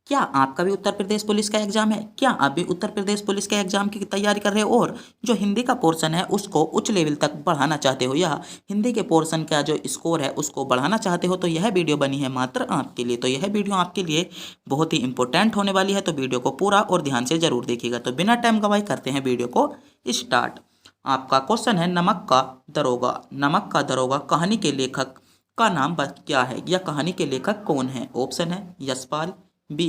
क्या आपका भी उत्तर प्रदेश पुलिस का एग्जाम है? क्या आप भी उत्तर प्रदेश पुलिस के एग्जाम की तैयारी कर रहे हो और जो हिंदी का पोर्शन है उसको उच्च लेवल तक बढ़ाना चाहते हो, या हिंदी के पोर्शन का जो स्कोर है उसको बढ़ाना चाहते हो, तो यह वीडियो बनी है मात्र आपके लिए। तो यह वीडियो आपके लिए बहुत ही इंपॉर्टेंट होने वाली है, तो वीडियो को पूरा और ध्यान से जरूर देखिएगा। तो बिना टाइम गवाए करते हैं वीडियो को स्टार्ट। आपका क्वेश्चन है, नमक का दरोगा। नमक का दरोगा कहानी के लेखक का नाम क्या है, या कहानी के लेखक कौन है? ऑप्शन है यशपाल, बी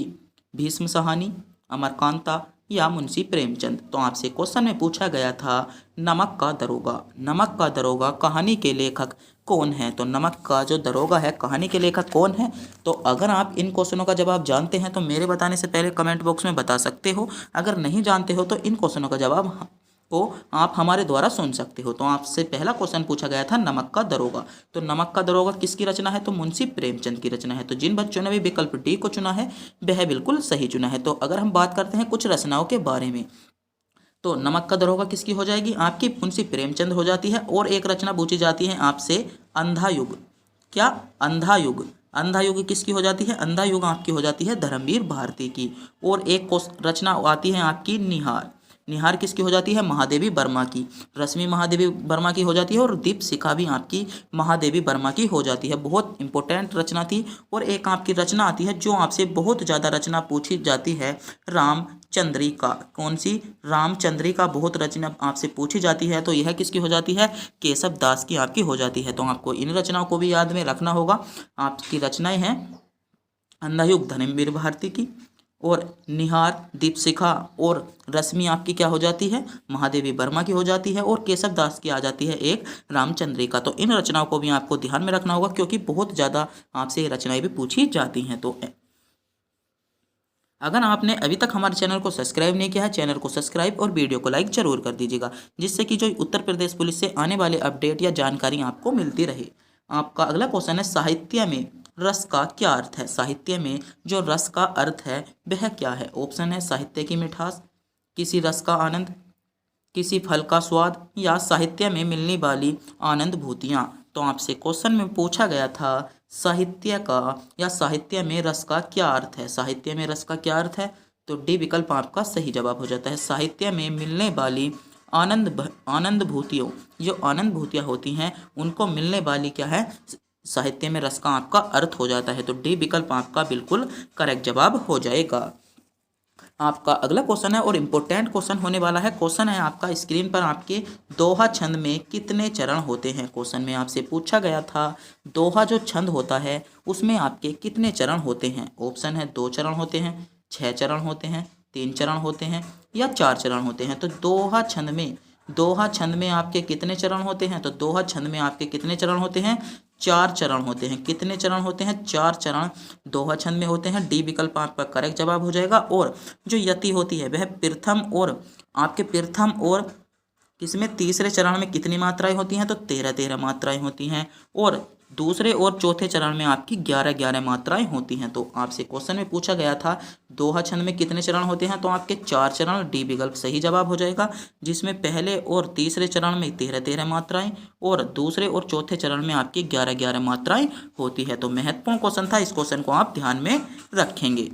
भीष्म साहनी, अमरकांता, या मुंशी प्रेमचंद। तो आपसे क्वेश्चन में पूछा गया था नमक का दरोगा। नमक का दरोगा कहानी के लेखक कौन है? तो नमक का जो दरोगा है कहानी के लेखक कौन है? तो अगर आप इन क्वेश्चनों का जवाब जानते हैं तो मेरे बताने से पहले कमेंट बॉक्स में बता सकते हो। अगर नहीं जानते हो तो इन क्वेश्चनों का जवाब को आप हमारे द्वारा सुन सकते हो। तो आपसे पहला क्वेश्चन पूछा गया था नमक का दरोगा। तो नमक का दरोगा किसकी रचना है? तो मुंशी प्रेमचंद की रचना है। तो जिन बच्चों ने भी विकल्प डी को चुना है वह बिल्कुल सही चुना है। तो अगर हम बात करते हैं कुछ रचनाओं के बारे में, तो नमक का दरोगा किसकी हो जाएगी? आपकी मुंशी प्रेमचंद हो जाती है। और एक रचना पूछी जाती है आपसे अंधा युग। क्या? अंधा युग। अंधा युग किसकी हो जाती है? अंधा युग आपकी हो जाती है धर्मवीर भारती की। और एक रचना आती है आपकी निहार। निहार किसकी हो जाती है? महादेवी वर्मा की। रश्मि महादेवी वर्मा की हो जाती है। और दीपशिखा भी आपकी महादेवी वर्मा की हो जाती है। बहुत इंपॉर्टेंट रचना थी। और एक आपकी रचना आती है जो आपसे बहुत ज़्यादा रचना पूछी जाती है, रामचंद्रिका। कौन सी? रामचंद्रिका बहुत रचना आपसे पूछी जाती है। तो यह किसकी हो जाती है? केशव दास की आपकी हो जाती है। तो आपको इन रचनाओं को भी याद में रखना होगा। आपकी रचनाएं हैं अंधा युग धर्मवीर भारती की, और निहार दीपशिखा और रश्मि आपकी क्या हो जाती है? महादेवी वर्मा की हो जाती है। और केशव दास की आ जाती है एक रामचंद्रिका। तो इन रचनाओं को भी आपको ध्यान में रखना होगा क्योंकि बहुत ज़्यादा आपसे ये रचनाएं भी पूछी जाती हैं। तो अगर आपने अभी तक हमारे चैनल को सब्सक्राइब नहीं किया है, चैनल को सब्सक्राइब और वीडियो को लाइक जरूर कर दीजिएगा, जिससे कि जो उत्तर प्रदेश पुलिस से आने वाले अपडेट या जानकारी आपको मिलती रहे। आपका अगला क्वेश्चन है, साहित्य में रस का क्या अर्थ है? साहित्य में जो रस का अर्थ है वह क्या है? ऑप्शन है साहित्य की मिठास, किसी रस का आनंद, किसी फल का स्वाद, या साहित्य में मिलने वाली आनंद भूतियाँ। तो आपसे क्वेश्चन में पूछा गया था साहित्य का या साहित्य में रस का क्या अर्थ है? साहित्य में रस का क्या अर्थ है? तो डी विकल्प आपका सही जवाब हो जाता है। साहित्य में मिलने वाली आनंद भूतियों, जो आनंद भूतियाँ होती हैं उनको मिलने वाली क्या है? साहित्य में रस का आपका अर्थ हो जाता है। तो डी विकल्प आपका बिल्कुल करेक्ट जवाब हो जाएगा। आपका अगला क्वेश्चन है और इम्पोर्टेंट क्वेश्चन होने वाला है। क्वेश्चन है आपका स्क्रीन पर, आपके दोहा छंद में कितने चरण होते हैं? क्वेश्चन में आपसे पूछा गया था दोहा जो छंद होता है उसमें आपके कितने चरण होते हैं? ऑप्शन है 2 चरण होते हैं, 6 चरण होते हैं, 3 चरण होते हैं, या 4 चरण होते हैं। तो दोहा छंद में आपके कितने चरण होते हैं? तो दोहा छंद में आपके कितने चरण होते हैं? 4 चरण होते हैं। कितने चरण होते हैं? 4 चरण दोहा छंद में होते हैं। डी विकल्प आपका करेक्ट जवाब हो जाएगा। और जो यति होती है वह प्रथम और किसमें? तीसरे चरण में कितनी मात्राएं होती हैं? तो 13 मात्राएं होती हैं। और दूसरे और चौथे चरण में आपकी 11 मात्राएं होती हैं। तो आपसे क्वेश्चन में पूछा गया था दोहा छंद में कितने चरण होते हैं? तो आपके 4 चरण। डी विकल्प सही जवाब हो जाएगा, जिसमें पहले और तीसरे चरण में 13 मात्राएं और दूसरे और चौथे चरण में आपकी 11 मात्राएं होती है। तो महत्वपूर्ण क्वेश्चन था, इस क्वेश्चन को आप ध्यान में रखेंगे।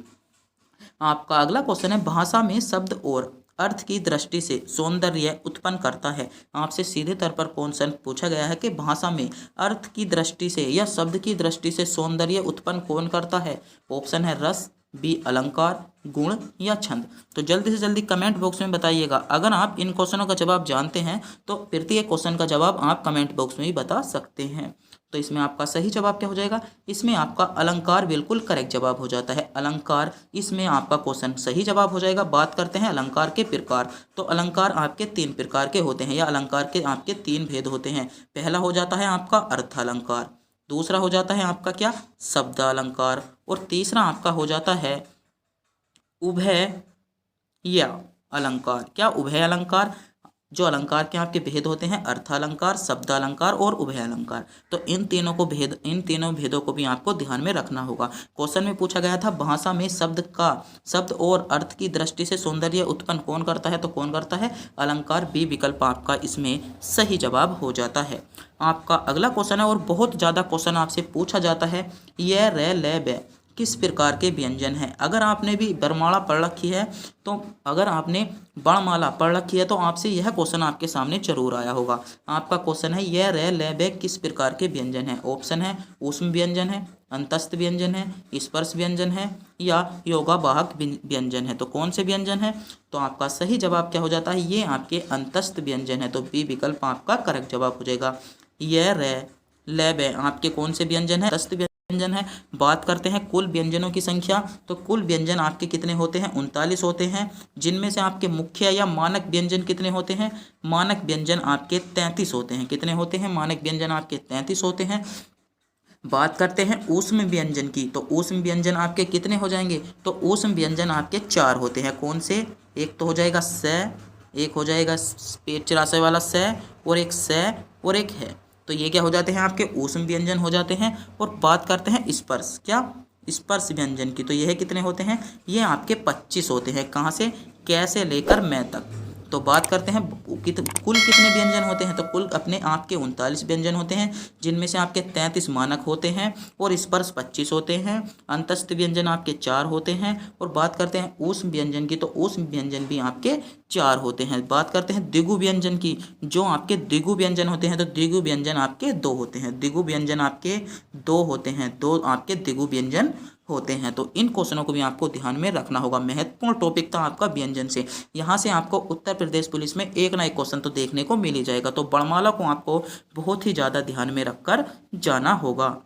आपका अगला क्वेश्चन है, भाषा में शब्द और अर्थ की दृष्टि से सौंदर्य उत्पन्न करता है। आपसे सीधे तौर पर क्वेश्चन पूछा गया है कि भाषा में अर्थ की दृष्टि से या शब्द की दृष्टि से सौंदर्य उत्पन्न कौन करता है? ऑप्शन है रस, बी अलंकार, गुण, या छंद। तो जल्दी से जल्दी कमेंट बॉक्स में बताइएगा। अगर आप इन क्वेश्चनों का जवाब जानते हैं तो प्रत्येक क्वेश्चन का जवाब आप कमेंट बॉक्स में ही बता सकते हैं। तो इसमें आपका सही जवाब क्या हो जाएगा? इसमें आपका अलंकार बिल्कुल करेक्ट जवाब हो जाता है। अलंकार, इसमें आपका क्वेश्चन सही जवाब हो जाएगा। बात करते हैं अलंकार के प्रकार। तो अलंकार आपके 3 प्रकार के होते हैं, या अलंकार के आपके 3 भेद होते हैं। पहला हो जाता है आपका अर्थ अलंकार, दूसरा हो जाता है आपका क्या? शब्द अलंकार, और तीसरा आपका हो जाता है उभय या अलंकार। क्या? उभय अलंकार। जो अलंकार के आपके भेद होते हैं अर्थालंकार, शब्द अलंकार और उभय अलंकार। तो इन तीनों भेदों को भी आपको ध्यान में रखना होगा। क्वेश्चन में पूछा गया था भाषा में शब्द और अर्थ की दृष्टि से सौंदर्य उत्पन्न कौन करता है? तो कौन करता है? अलंकार। बी विकल्प आपका इसमें सही जवाब हो जाता है। आपका अगला क्वेश्चन है और बहुत ज़्यादा क्वेश्चन आपसे पूछा जाता है, ये रे ले बे किस प्रकार के व्यंजन हैं। अगर आपने भी बरमाला पढ़ रखी है तो अगर आपने वर्णमाला पढ़ रखी है तो आपसे यह क्वेश्चन आपके सामने जरूर आया होगा। आपका क्वेश्चन है यह रे ले बे किस प्रकार के व्यंजन है। ऑप्शन है ऊष्म व्यंजन है, अंतस्थ व्यंजन है, स्पर्श व्यंजन है या योगावाहक व्यंजन है। तो कौन से व्यंजन है? तो आपका सही जवाब क्या हो जाता है? ये आपके अंतस्थ व्यंजन है। तो बी विकल्प आपका करेक्ट जवाब हो जाएगा। यह रे ले बे आपके कौन से व्यंजन है? अंतस्थ व्यंजन है। बात करते हैं कुल व्यंजनों की संख्या। तो कुल व्यंजन आपके कितने होते हैं? 39 होते हैं, जिनमें से आपके मुख्य या मानक व्यंजन कितने होते हैं? मानक व्यंजन आपके 33 होते हैं। कितने होते हैं? मानक व्यंजन आपके 33 होते हैं। बात करते हैं ऊष्म व्यंजन की। तो ऊष्म व्यंजन आपके कितने हो जाएंगे? तो ऊष्म व्यंजन आपके 4 होते हैं। कौन से? एक तो हो जाएगा स, एक हो जाएगा पेट चिरासे वाला स, और एक स और एक है। तो ये क्या हो जाते हैं? आपके ऊष्म व्यंजन हो जाते हैं। और बात करते हैं स्पर्श, क्या स्पर्श व्यंजन की। तो यह कितने होते हैं? ये आपके 25 होते हैं। कहाँ से? कै से लेकर मैं तक। तो बात करते हैं कुल कितने व्यंजन होते हैं। तो कुल अपने आपके 39 व्यंजन होते हैं, जिनमें से आपके 33 मानक होते हैं और स्पर्श 25 होते हैं। अंतस्थ व्यंजन आपके 4 होते हैं। और बात करते हैं ऊष्म व्यंजन की। तो ऊष्म व्यंजन भी आपके 4 होते हैं। बात करते हैं द्विगु व्यंजन की। जो आपके द्विगु व्यंजन होते हैं, तो द्विगु व्यंजन आपके 2 होते हैं। द्विगु व्यंजन आपके 2 होते हैं। 2 आपके द्विगु व्यंजन होते हैं। तो इन क्वेश्चनों को भी आपको ध्यान में रखना होगा। महत्वपूर्ण टॉपिक था आपका व्यंजन से। यहाँ से आपको उत्तर प्रदेश पुलिस में एक ना एक क्वेश्चन तो देखने को मिल ही जाएगा। तो वर्णमाला को आपको बहुत ही ज़्यादा ध्यान में रखकर जाना होगा।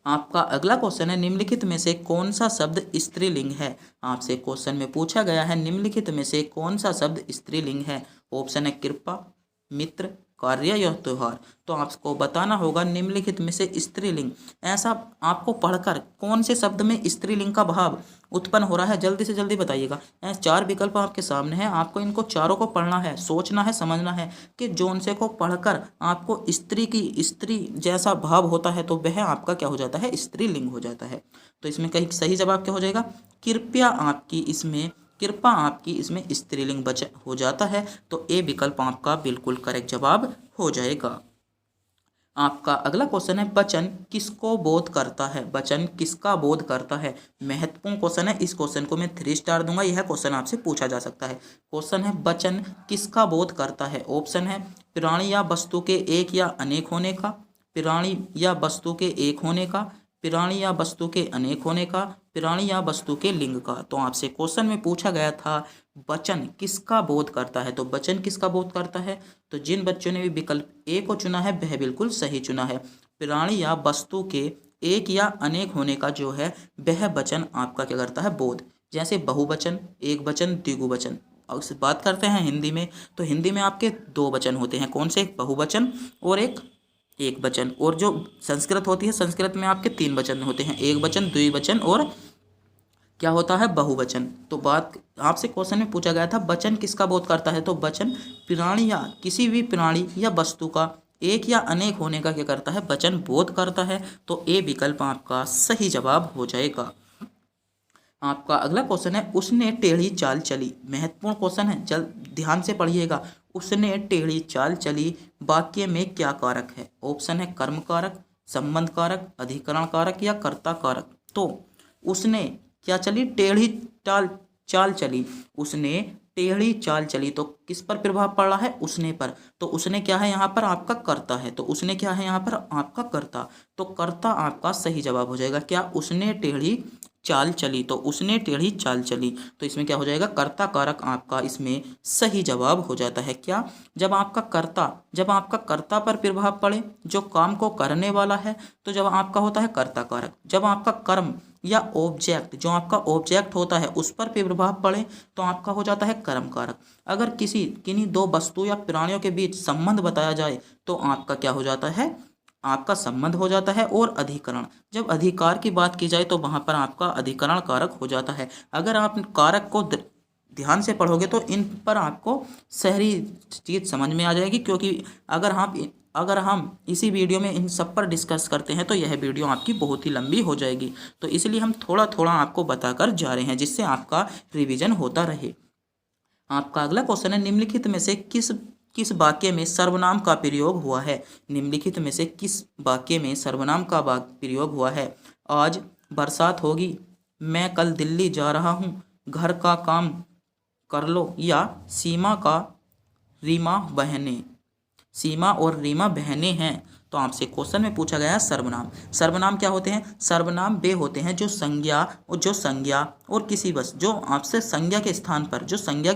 आपका अगला क्वेश्चन है निम्नलिखित में से कौन सा शब्द स्त्रीलिंग है। आपसे क्वेश्चन में पूछा गया है निम्नलिखित में से कौन सा शब्द स्त्रीलिंग है। ऑप्शन है कृपा, मित्र, कार्य या त्योहार। तो आपको बताना होगा निम्नलिखित में से स्त्रीलिंग ऐसा आपको पढ़कर कौन से शब्द में स्त्रीलिंग का भाव उत्पन्न हो रहा है। जल्दी से जल्दी बताइएगा। 4 विकल्प आपके सामने हैं। आपको इनको चारों को पढ़ना है, सोचना है, समझना है कि जोन से को पढ़कर आपको स्त्री जैसा भाव होता है तो वह आपका क्या हो जाता है? स्त्रीलिंग हो जाता है। तो इसमें कहीं सही जवाब क्या हो जाएगा? कृपा आपकी इसमें स्त्रीलिंग हो जाता है। तो ए विकल्प आपका बिल्कुल करेक्ट जवाब हो जाएगा। आपका अगला क्वेश्चन है वचन किसको बोध करता है। वचन किसका बोध करता है? महत्वपूर्ण क्वेश्चन है। इस क्वेश्चन को मैं 3 स्टार दूंगा। यह क्वेश्चन आपसे पूछा जा सकता है। क्वेश्चन है वचन किसका बोध करता है। ऑप्शन है प्राणी या वस्तु के एक या अनेक होने का, प्राणी या वस्तु के एक होने का, प्राणी या वस्तु के अनेक होने का, प्राणी या वस्तु के लिंग का। तो आपसे क्वेश्चन में पूछा गया था वचन किसका बोध करता है। तो वचन किसका बोध करता है? तो जिन बच्चों ने भी विकल्प ए को चुना है वह बिल्कुल सही चुना है। प्राणी या वस्तु के एक या अनेक होने का जो है वह वचन आपका क्या करता है? बोध। जैसे बहुवचन, एक वचन, द्विगुवचन। और उससे बात करते हैं हिंदी में। तो हिंदी में आपके 2 वचन होते हैं। कौन से? एक बहुवचन और एक वचन। और जो संस्कृत होती है, संस्कृत में आपके 3 वचन होते हैं, एक वचन, द्विवचन और क्या होता है? बहुवचन। तो बात आपसे क्वेश्चन में पूछा गया था वचन किसका बोध करता है। तो वचन प्राणी या किसी भी प्राणी या वस्तु का एक या अनेक होने का क्या करता है? वचन बोध करता है। तो ए विकल्प आपका सही जवाब हो जाएगा। आपका अगला क्वेश्चन है उसने टेढ़ी चाल चली। महत्वपूर्ण क्वेश्चन है, जल्द ध्यान से पढ़िएगा। उसने टेढ़ी चाल चली वाक्य में क्या कारक है। ऑप्शन है कर्म कारक, संबंध कारक, अधिकरण कारक या कर्ता कारक। तो उसने क्या चली? टेढ़ी चाल चली। उसने टेढ़ी चाल चली तो किस पर प्रभाव पड़ रहा है? उसने पर। तो उसने क्या है? यहाँ पर आपका कर्ता है। तो उसने क्या है? यहाँ पर आपका कर्ता। तो कर्ता आपका सही जवाब हो जाएगा। क्या? उसने टेढ़ी चाल चली। तो उसने टेढ़ी चाल चली। तो इसमें क्या हो जाएगा? कर्ता कारक आपका इसमें सही जवाब हो जाता है। क्या? जब आपका कर्ता पर प्रभाव पड़े, जो काम को करने वाला है, तो जब आपका होता है कर्ता कारक। जब आपका कर्म या ऑब्जेक्ट, जो आपका ऑब्जेक्ट होता है, उस पर प्रभाव पड़े तो आपका हो जाता है कर्म कारक। अगर किन्हीं 2 वस्तु या प्राणियों के बीच संबंध बताया जाए तो आपका क्या हो जाता है? आपका संबंध हो जाता है। और अधिकरण, जब अधिकार की बात की जाए तो वहां पर आपका अधिकरण कारक हो जाता है। अगर आप कारक को ध्यान से पढ़ोगे तो इन पर आपको सारी चीज़ समझ में आ जाएगी। क्योंकि अगर हम इसी वीडियो में इन सब पर डिस्कस करते हैं तो यह वीडियो आपकी बहुत ही लंबी हो जाएगी। तो इसलिए हम थोड़ा थोड़ा आपको बताकर जा रहे हैं, जिससे आपका रिवीजन होता रहे। आपका अगला क्वेश्चन है निम्नलिखित में से किस वाक्य में सर्वनाम का प्रयोग हुआ है। निम्नलिखित में से किस वाक्य में सर्वनाम का प्रयोग हुआ है। आज, बरसात होगी, मैं कल दिल्ली जा रहा हूँ, घर का काम कर लो, या सीमा और रीमा बहनें हैं। तो आपसे क्वेश्चन में पूछा गया है सर्वनाम। सर्वनाम क्या होते हैं? सर्वनाम वे होते हैं जो संज्ञा और किसी वस्तु जो आपसे संज्ञा के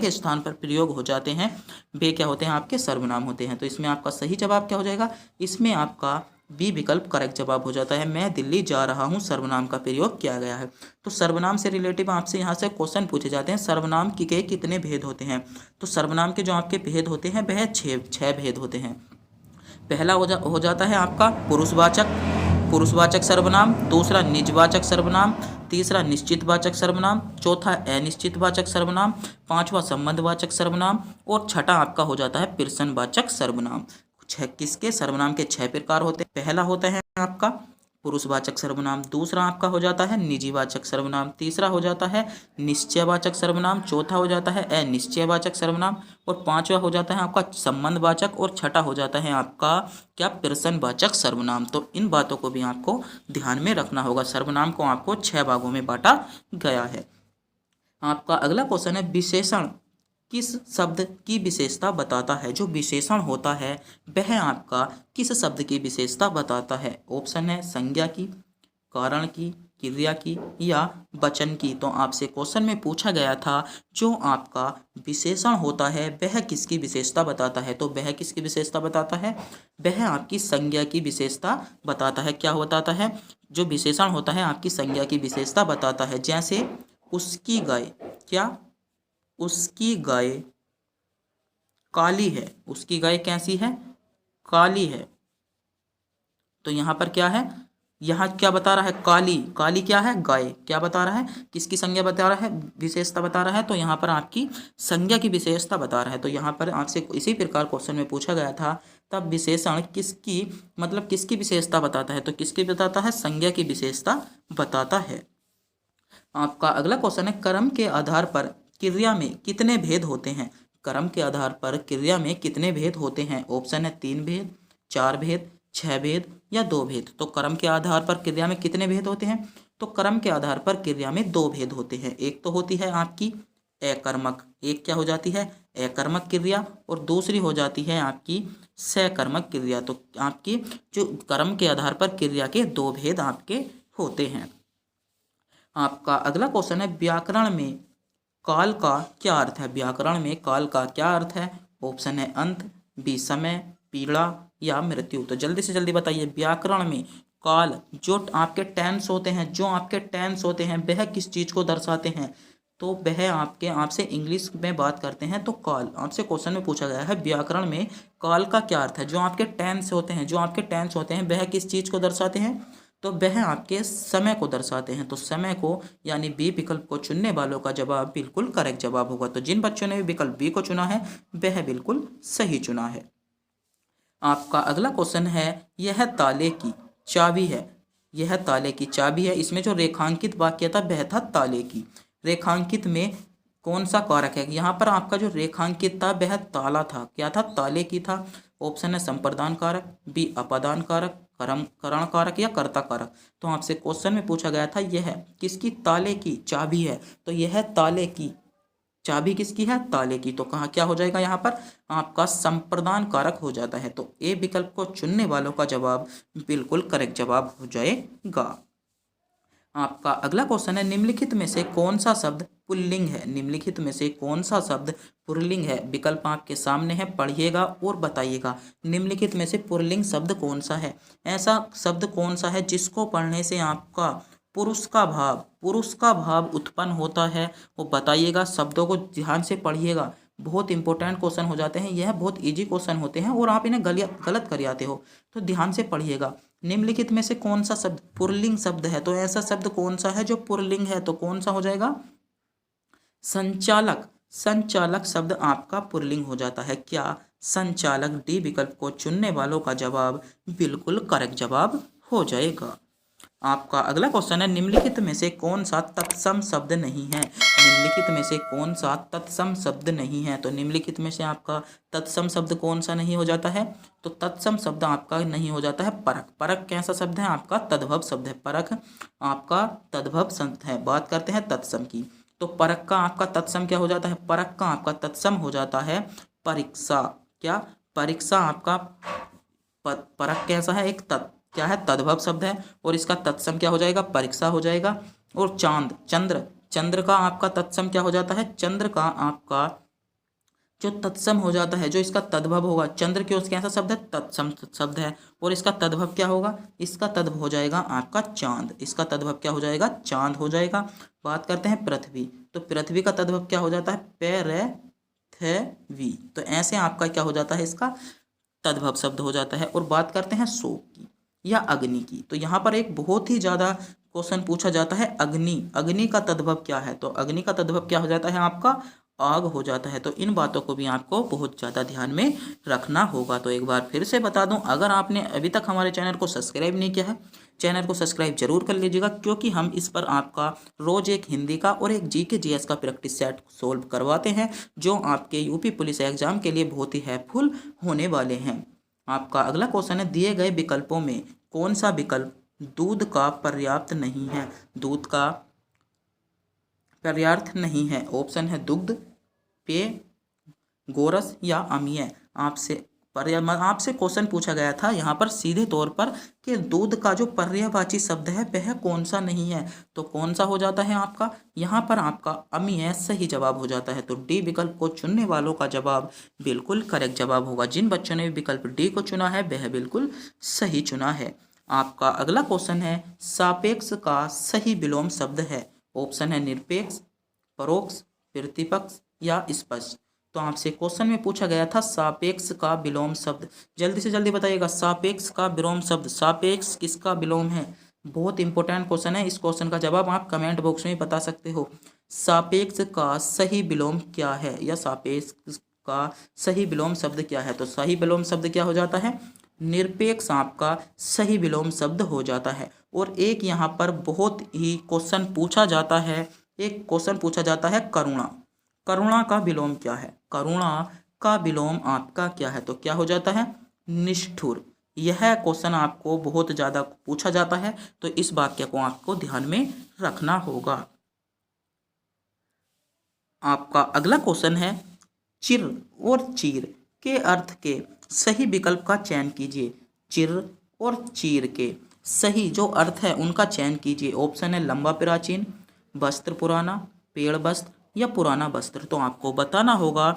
स्थान पर प्रयोग हो जाते हैं, वे क्या होते हैं? आपके सर्वनाम होते हैं। तो इसमें आपका सही जवाब क्या हो जाएगा? इसमें आपका बी विकल्प करेक्ट जवाब हो जाता है। मैं दिल्ली जा रहा हूँ सर्वनाम का प्रयोग किया गया है। तो सर्वनाम से रिलेटिव आपसे यहाँ से क्वेश्चन पूछे जाते हैं, सर्वनाम के कितने भेद होते हैं? तो सर्वनाम के जो आपके भेद होते हैं वह छह भेद होते हैं। पहला हो जाता है आपका पुरुषवाचक सर्वनाम, दूसरा निजवाचक सर्वनाम, तीसरा निश्चितवाचक सर्वनाम, चौथा अनिश्चितवाचक सर्वनाम, पांचवा संबंधवाचक सर्वनाम और छठा आपका हो जाता है प्रश्नवाचक सर्वनाम। किसके सर्वनाम के 6 प्रकार होते हैं? पहला होता है आपका पुरुषवाचक सर्वनाम, दूसरा आपका हो जाता है निजीवाचक सर्वनाम, तीसरा हो जाता है निश्चयवाचक सर्वनाम, चौथा हो जाता है अनिश्चयवाचक सर्वनाम और पांचवा हो जाता है आपका संबंधवाचक और छठा हो जाता है आपका क्या? प्रश्नवाचक सर्वनाम। तो इन बातों को भी आपको ध्यान में रखना होगा। सर्वनाम को आपको 6 भागों में बांटा गया है। आपका अगला क्वेश्चन है, विशेषण किस शब्द की विशेषता बताता है? जो विशेषण होता है वह आपका किस शब्द की विशेषता बताता है? ऑप्शन है संज्ञा की, कारण की, क्रिया की या वचन की। तो आपसे क्वेश्चन में पूछा गया था जो आपका विशेषण होता है वह किसकी विशेषता बताता है? तो वह किसकी विशेषता बताता है? वह आपकी संज्ञा की विशेषता बताता है। क्या बताता है? जो विशेषण होता है आपकी संज्ञा की विशेषता बताता है। जैसे उसकी गाय, क्या? उसकी गाय काली है। उसकी गाय कैसी है? काली है। तो यहाँ पर क्या है? यहाँ क्या बता रहा है? काली क्या है? गाय। क्या बता रहा है? किसकी संज्ञा बता रहा है? विशेषता बता रहा है। तो यहाँ पर आपकी संज्ञा की विशेषता बता रहा है। तो यहाँ पर आपसे इसी प्रकार क्वेश्चन में पूछा गया था, तब विशेषण किसकी विशेषता बताता है? तो किसकी बताता है? संज्ञा की विशेषता बताता है। आपका अगला क्वेश्चन है, कर्म के आधार पर क्रिया में कितने भेद होते हैं? कर्म के आधार पर क्रिया में कितने भेद होते हैं? ऑप्शन है 3 भेद, 4 भेद, 6 भेद या 2 भेद। तो कर्म के आधार पर क्रिया में कितने भेद होते हैं? तो कर्म के आधार पर क्रिया में 2 भेद होते हैं। एक तो होती है आपकी अकर्मक, एक क्या हो जाती है? अकर्मक क्रिया, और दूसरी हो जाती है आपकी सकर्मक क्रिया। तो आपकी जो कर्म के आधार पर क्रिया के 2 भेद आपके होते हैं। आपका अगला क्वेश्चन है, व्याकरण में काल का क्या अर्थ है? व्याकरण में काल का क्या अर्थ है? ऑप्शन है अंत, बी समय, पीड़ा या मृत्यु। तो जल्दी से जल्दी बताइए, व्याकरण में काल जो आपके टेंस होते हैं वह किस चीज को दर्शाते हैं? तो वह आपसे इंग्लिश में बात करते हैं। तो काल आपसे क्वेश्चन में पूछा गया है, व्याकरण में काल का क्या अर्थ है? जो आपके टेंस होते हैं वह किस चीज को दर्शाते हैं? तो वह आपके समय को दर्शाते हैं। तो समय को यानी बी विकल्प को चुनने वालों का जवाब बिल्कुल करेक्ट जवाब होगा। तो जिन बच्चों ने विकल्प बी को चुना है वह बिल्कुल सही चुना है। आपका अगला क्वेश्चन है, यह ताले की चाबी है। इसमें जो रेखांकित वाक्य था वह था ताले की। रेखांकित में कौन सा कारक है? यहाँ पर आपका जो रेखांकित था वह ताला था। क्या था? ताले की था। ऑप्शन है संप्रदान कारक, बी अपादान कारक, करण कारक या कर्ता कारक। तो आपसे क्वेश्चन में पूछा गया था यह किसकी ताले की चाबी है? तो यह ताले की चाबी किसकी है? ताले की। तो कहाँ क्या हो जाएगा? यहाँ पर आपका संप्रदान कारक हो जाता है। तो ए विकल्प को चुनने वालों का जवाब बिल्कुल करेक्ट जवाब हो जाएगा। आपका अगला क्वेश्चन है, निम्नलिखित में से कौन सा शब्द पुल्लिंग है? विकल्प आपके सामने है, पढ़िएगा और बताइएगा। निम्नलिखित में से पुल्लिंग शब्द कौन सा है? ऐसा शब्द कौन सा है जिसको पढ़ने से आपका पुरुष का भाव उत्पन्न होता है? वो बताइएगा। शब्दों को ध्यान से पढ़िएगा, बहुत इंपॉर्टेंट क्वेश्चन हो जाते हैं। यह बहुत इजी क्वेश्चन होते हैं और आप इन्हें गलत कर आते हो, तो ध्यान से पढ़िएगा। निम्नलिखित में से कौन सा शब्द पुल्लिंग शब्द है? तो ऐसा शब्द कौन सा है जो पुल्लिंग है? तो कौन सा हो जाएगा? संचालक शब्द आपका पुल्लिंग हो जाता है। क्या? संचालक। डी विकल्प को चुनने वालों का जवाब बिल्कुल करेक्ट जवाब हो जाएगा। आपका अगला क्वेश्चन है, निम्नलिखित में से कौन सा तत्सम शब्द नहीं है? निम्नलिखित में से कौन सा तत्सम शब्द नहीं है? तो निम्नलिखित में से आपका तत्सम शब्द कौन सा नहीं हो जाता है? तो तत्सम शब्द आपका नहीं हो जाता है परख। परख कैसा शब्द है? आपका तद्भव शब्द है। परख आपका तद्भव शब्द है। बात करते हैं तत्सम की। तो परख का आपका तत्सम क्या हो जाता है? परख का आपका तत्सम हो जाता है परीक्षा। क्या? परीक्षा आपका परख कैसा है? एक क्या है? तद्भव शब्द है और इसका तत्सम क्या हो जाएगा? परीक्षा हो जाएगा। और चांद, चंद्र, चंद्र का आपका तत्सम क्या हो जाता है? चंद्र का आपका जो तत्सम हो जाता है, जो इसका तद्भव होगा, चंद्र क्यों कैसा शब्द है? तत्सम शब्द है। और इसका तद्भव क्या होगा? इसका तद्भव हो जाएगा आपका चांद। इसका तद्भव क्या हो जाएगा? चांद हो जाएगा। बात करते हैं पृथ्वी। तो पृथ्वी का तद्भव क्या हो जाता है? पृथ्वी। तो ऐसे आपका क्या हो जाता है? इसका तद्भव शब्द हो जाता है। और बात करते हैं शोक की या अग्नि की। तो यहाँ पर एक बहुत ही ज़्यादा क्वेश्चन पूछा जाता है, अग्नि। अग्नि का तद्भव क्या है? तो अग्नि का तद्भव क्या हो जाता है? आपका आग हो जाता है। तो इन बातों को भी आपको बहुत ज़्यादा ध्यान में रखना होगा। तो एक बार फिर से बता दूं, अगर आपने अभी तक हमारे चैनल को सब्सक्राइब नहीं किया है, चैनल को सब्सक्राइब जरूर कर लीजिएगा, क्योंकि हम इस पर आपका रोज एक हिंदी का और एक जीके जीएस का प्रैक्टिस सेट सोल्व करवाते हैं, जो आपके यूपी पुलिस एग्जाम के लिए बहुत ही हेल्पफुल होने वाले हैं। आपका अगला क्वेश्चन है, दिए गए विकल्पों में कौन सा विकल्प दूध का पर्याप्त नहीं है? दूध का पर्याप्त नहीं है। ऑप्शन है दुग्ध, पेय, गोरस या अम्लीय। आपसे क्वेश्चन पूछा गया था यहाँ पर सीधे तौर पर कि दूध का जो पर्यायवाची शब्द है वह कौन सा नहीं है? तो कौन सा हो जाता है आपका? यहाँ पर आपका अम्लीय सही जवाब हो जाता है। तो डी विकल्प को चुनने वालों का जवाब बिल्कुल करेक्ट जवाब होगा। जिन बच्चों ने विकल्प डी को चुना है वह बिल्कुल सही चुना है। आपका अगला क्वेश्चन है, सापेक्ष का सही विलोम शब्द है। ऑप्शन है निरपेक्ष, परोक्ष, प्रतिपक्ष या स्पष्ट। तो आपसे क्वेश्चन में पूछा गया था सापेक्ष का विलोम शब्द। जल्दी से जल्दी बताइएगा, सापेक्ष का विलोम शब्द, सापेक्ष किसका विलोम है? बहुत इंपॉर्टेंट क्वेश्चन है। इस क्वेश्चन का जवाब आप कमेंट बॉक्स में बता सकते हो। सापेक्ष का सही विलोम क्या है, या सापेक्ष का सही विलोम शब्द क्या है? तो सही विलोम शब्द क्या हो जाता है? निरपेक्ष आपका सही विलोम शब्द हो जाता है। और एक यहाँ पर बहुत ही क्वेश्चन पूछा जाता है, एक क्वेश्चन पूछा जाता है करुणा। करुणा का विलोम क्या है? करुणा का विलोम आपका क्या है? तो क्या हो जाता है? निष्ठुर। यह क्वेश्चन आपको बहुत ज़्यादा पूछा जाता है, तो इस वाक्य को आपको ध्यान में रखना होगा। आपका अगला क्वेश्चन है, चिर और चीर के अर्थ के सही विकल्प का चयन कीजिए। चिर और चीर के सही जो अर्थ है उनका चयन कीजिए। ऑप्शन है लंबा प्राचीन, वस्त्र पुराना, पेड़ वस्त्र या पुराना वस्त्र। तो आपको बताना होगा,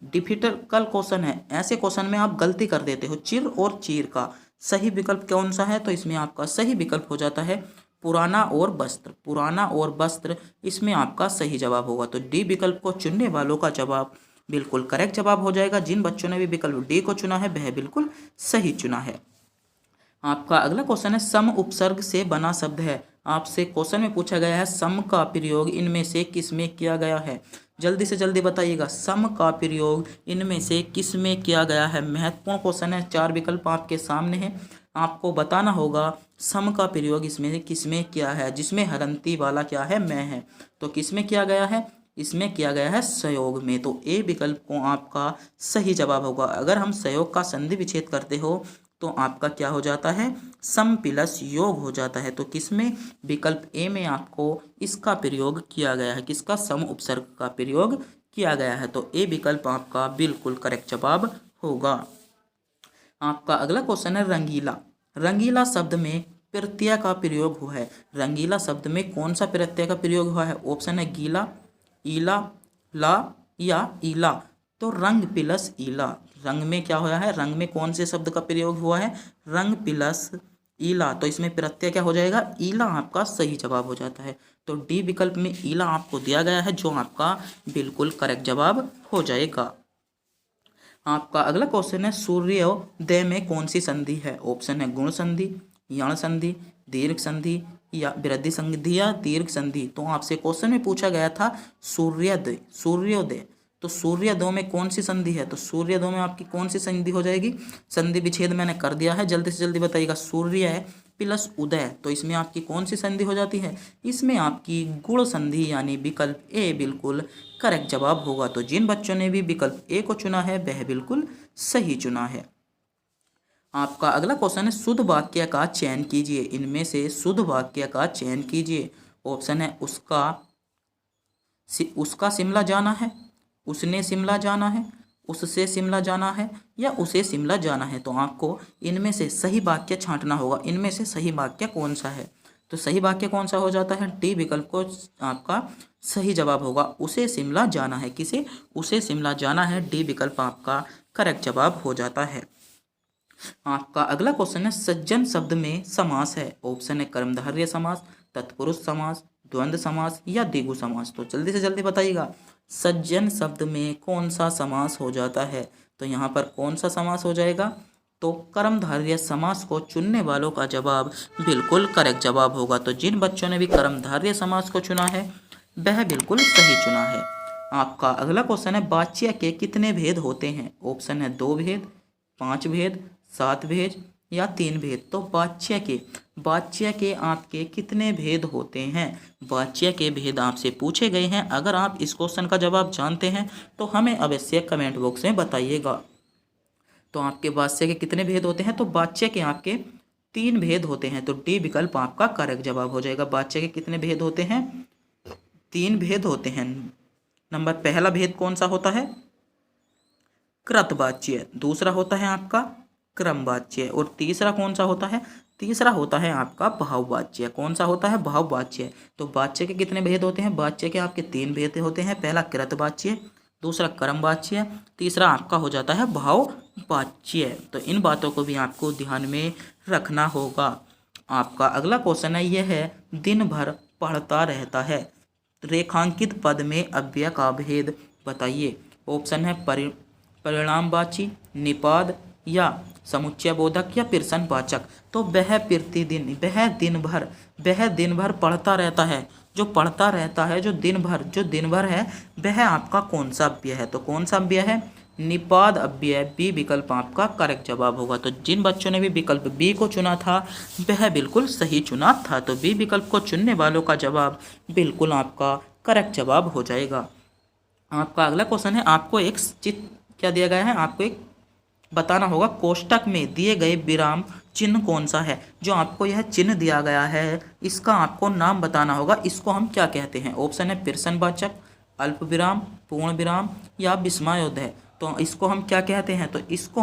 डिफिकल्ट क्वेश्चन है, ऐसे क्वेश्चन में आप गलती कर देते हो। चिर और चीर का सही विकल्प कौन सा है? तो इसमें आपका सही विकल्प हो जाता है पुराना और वस्त्र। पुराना और वस्त्र इसमें आपका सही जवाब होगा। तो डी विकल्प को चुनने वालों का जवाब बिल्कुल करेक्ट जवाब हो जाएगा। जिन बच्चों ने भी विकल्प डी को चुना है वह बिल्कुल सही चुना है। आपका अगला क्वेश्चन है, सम उपसर्ग से बना शब्द है। आपसे क्वेश्चन में पूछा गया है सम का प्रयोग इनमें से किस में किया गया है? जल्दी से जल्दी बताइएगा, सम का प्रयोग इनमें से किस में किया गया है? महत्वपूर्ण क्वेश्चन है। 4 विकल्प आपके सामने हैं, आपको बताना होगा सम का प्रयोग इसमें से किस में किया है, जिसमें हरंती वाला क्या है? मैं है। तो किस में किया गया है? इसमें किया गया है सहयोग में। तो ए विकल्प को आपका सही जवाब होगा। अगर हम सहयोग का संधि विच्छेद करते हो तो आपका क्या हो जाता है? सम प्लस योग हो जाता है। तो किसमें? विकल्प ए में आपको इसका प्रयोग किया गया है। किसका? सम उपसर्ग का प्रयोग किया गया है। तो ए विकल्प आपका बिल्कुल करेक्ट जवाब होगा। आपका अगला क्वेश्चन है, रंगीला। रंगीला शब्द में प्रत्यय का प्रयोग हुआ है। रंगीला शब्द में कौन सा प्रत्यय का प्रयोग हुआ है? ऑप्शन है गीला, ईला, ला या ईला। तो रंग प्लस ईला, रंग में क्या हुआ है? रंग में कौन से शब्द का प्रयोग हुआ है? रंग प्लस ईला। तो इसमें प्रत्यय क्या हो जाएगा? ईला आपका सही जवाब हो जाता है। तो डी विकल्प में ईला आपको दिया गया है, जो आपका बिल्कुल करेक्ट जवाब हो जाएगा। आपका अगला क्वेश्चन है, सूर्योदय में कौन सी संधि है? ऑप्शन है गुण संधि, यण संधि, दीर्घ संधि या वृद्धि संधि या दीर्घ संधि। तो आपसे क्वेश्चन में पूछा गया था सूर्योदय, सूर्योदय। तो सूर्योदय में कौन सी संधि है? तो सूर्योदय में आपकी कौन सी संधि हो जाएगी? संधि विच्छेद मैंने कर दिया है, जल्दी से जल्दी बताइएगा। सूर्य प्लस उदय, तो इसमें आपकी कौन सी संधि हो जाती है? इसमें आपकी गुण संधि यानी विकल्प ए बिल्कुल करेक्ट जवाब होगा। तो जिन बच्चों ने भी विकल्प ए को चुना है वह बिल्कुल सही चुना है। आपका अगला क्वेश्चन है शुद्ध वाक्य का चयन कीजिए। इनमें से शुद्ध वाक्य का चयन कीजिए। ऑप्शन है उसका शिमला जाना है, उसने शिमला जाना है, उससे शिमला जाना है या उसे शिमला जाना है। तो आपको इनमें से सही वाक्य छांटना होगा। इनमें से सही वाक्य कौन सा है? तो सही वाक्य कौन सा हो जाता है? डी विकल्प को आपका सही जवाब होगा। उसे शिमला जाना है। किसे? उसे शिमला जाना है। डी विकल्प आपका करेक्ट जवाब हो जाता है। आपका अगला क्वेश्चन है सज्जन शब्द में समास है। ऑप्शन है कर्मधारय समास, तत्पुरुष समास, द्वंद्व समास या द्विगु समास। तो जल्दी से जल्दी बताइएगा सज्जन शब्द में कौन सा समास हो जाता है? तो यहाँ पर कौन सा समास हो जाएगा? तो कर्मधारय समास को चुनने वालों का जवाब बिल्कुल करेक्ट जवाब होगा। तो जिन बच्चों ने भी कर्मधारय समास को चुना है वह बिल्कुल सही चुना है। आपका अगला क्वेश्चन है वाच्य के कितने भेद होते हैं? ऑप्शन है 2 भेद, 5 भेद, 7 भेद या 3 भेद। तो वाच्य के आपके कितने भेद होते हैं? वाच्य के भेद आपसे पूछे गए हैं। अगर आप इस क्वेश्चन का जवाब जानते हैं तो हमें अवश्य कमेंट बॉक्स में बताइएगा। तो आपके वाच्य के कितने भेद होते हैं? तो वाच्य के आपके 3 भेद होते हैं। तो डी विकल्प आपका करेक्ट जवाब हो जाएगा। वाच्य के कितने भेद होते हैं? 3 भेद होते हैं। नंबर पहला भेद कौन सा होता है? कृतवाच्य। दूसरा होता है आपका क्रमवाच्य और तीसरा कौन सा होता है? तीसरा होता है आपका भाववाच्य। कौन सा होता है? भाववाच्य। तो वाच्य के कितने भेद होते हैं? वाच्य के आपके 3 भेद होते हैं। पहला कृतवाच्य, दूसरा क्रमवाच्य, तीसरा आपका हो जाता है भाववाच्य। तो इन बातों को भी आपको ध्यान में रखना होगा। आपका अगला क्वेश्चन है यह है दिन भर पढ़ता रहता है। रेखांकित पद में अव्यय का भेद बताइए। ऑप्शन है परिणामवाची, निपाद या समुच्चय बोधक या प्रश्नवाचक। तो वह दिन भर पढ़ता रहता है। जो पढ़ता रहता है जो दिन भर है वह आपका कौन सा अव्यय है? तो कौन सा अव्यय है? निपाद अव्यय। बी विकल्प आपका करेक्ट जवाब होगा। तो जिन बच्चों ने भी विकल्प बी को चुना था वह बिल्कुल सही चुना था। तो बी विकल्प को चुनने वालों का जवाब बिल्कुल आपका करेक्ट जवाब हो जाएगा। आपका अगला क्वेश्चन है आपको एक क्या दिया गया है? आपको एक बताना होगा कोष्टक में दिए गए विराम चिन्ह कौन सा है। जो आपको यह चिन्ह दिया गया है इसका आपको नाम बताना होगा। इसको हम क्या कहते हैं? ऑप्शन है प्रश्नवाचक, अल्प विराम, पूर्ण विराम या विस्मयोदय। तो इसको हम क्या कहते हैं? तो इसको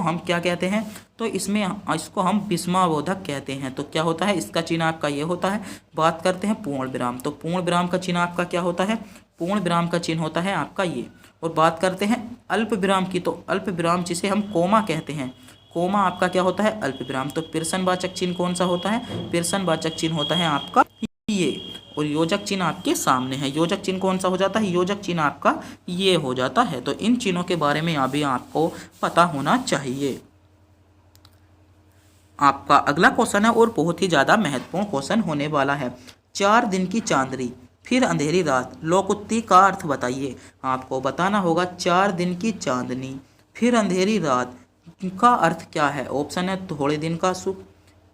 हम विस्मयबोधक कहते हैं। तो क्या होता है? इसका चिन्ह आपका ये होता है। बात करते हैं पूर्ण विराम। तो पूर्ण विराम का चिन्ह आपका क्या होता है? पूर्ण विराम का चिन्ह होता है आपका ये। और बात करते हैं अल्प विराम की, तो अल्प विराम जिसे हम कोमा कहते हैं, कोमा आपका क्या होता है? अल्प विराम। तो प्रश्नवाचक चिन्ह कौन सा होता है? प्रश्नवाचक चिन्ह होता है आपका ये। और योजक चिन्ह आपके सामने है। योजक चिन्ह कौन सा हो जाता है? योजक चिन्ह आपका ये हो जाता है। तो इन चिन्हों के बारे में अभी आपको पता होना चाहिए। आपका अगला क्वेश्चन है और बहुत ही ज़्यादा महत्वपूर्ण क्वेश्चन होने वाला है। 4 दिन की चांदनी फिर अंधेरी रात लोकोक्ति का अर्थ बताइए। आपको बताना होगा 4 दिन की चांदनी फिर अंधेरी रात का अर्थ क्या है। ऑप्शन है थोड़े दिन का सुख,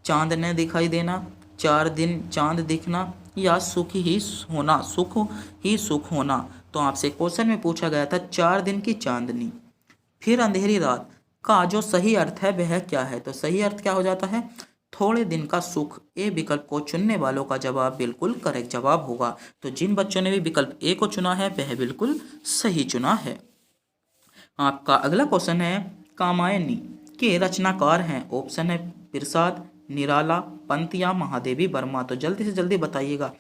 चांद न दिखाई देना, 4 दिन चांद दिखना या सुख ही सुख होना। तो आपसे क्वेश्चन में पूछा गया था 4 दिन की चांदनी फिर अंधेरी रात का जो सही अर्थ है वह क्या है। तो सही अर्थ क्या हो जाता है? थोड़े दिन का सुख। ए विकल्प को चुनने वालों का जवाब बिल्कुल करेक्ट जवाब होगा। तो जिन बच्चों ने भी विकल्प ए को चुना है वह बिल्कुल सही चुना है। आपका अगला क्वेश्चन है कामायनी के रचनाकार हैं। ऑप्शन है प्रसाद, निराला, पंत या महादेवी वर्मा। तो जल्दी से जल्दी बताइएगा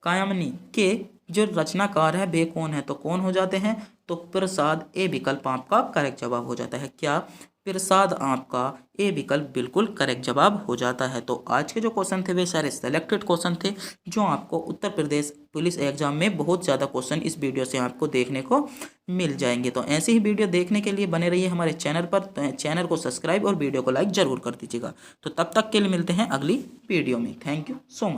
कायामनी के जो रचनाकार है वे कौन है? तो कौन हो जाते हैं? तो प्रसाद। ए विकल्प आपका करेक्ट जवाब हो जाता है। क्या? प्रसाद आपका ए विकल्प बिल्कुल करेक्ट जवाब हो जाता है। तो आज के जो क्वेश्चन थे वे सारे सेलेक्टेड क्वेश्चन थे जो आपको उत्तर प्रदेश पुलिस एग्जाम में बहुत ज़्यादा क्वेश्चन इस वीडियो से आपको देखने को मिल जाएंगे। तो ऐसी ही वीडियो देखने के लिए बने रहिए हमारे चैनल पर। तो चैनल को सब्सक्राइब और वीडियो को लाइक ज़रूर कर दीजिएगा। तो तब तक के लिए मिलते हैं अगली वीडियो में। Thank you so much.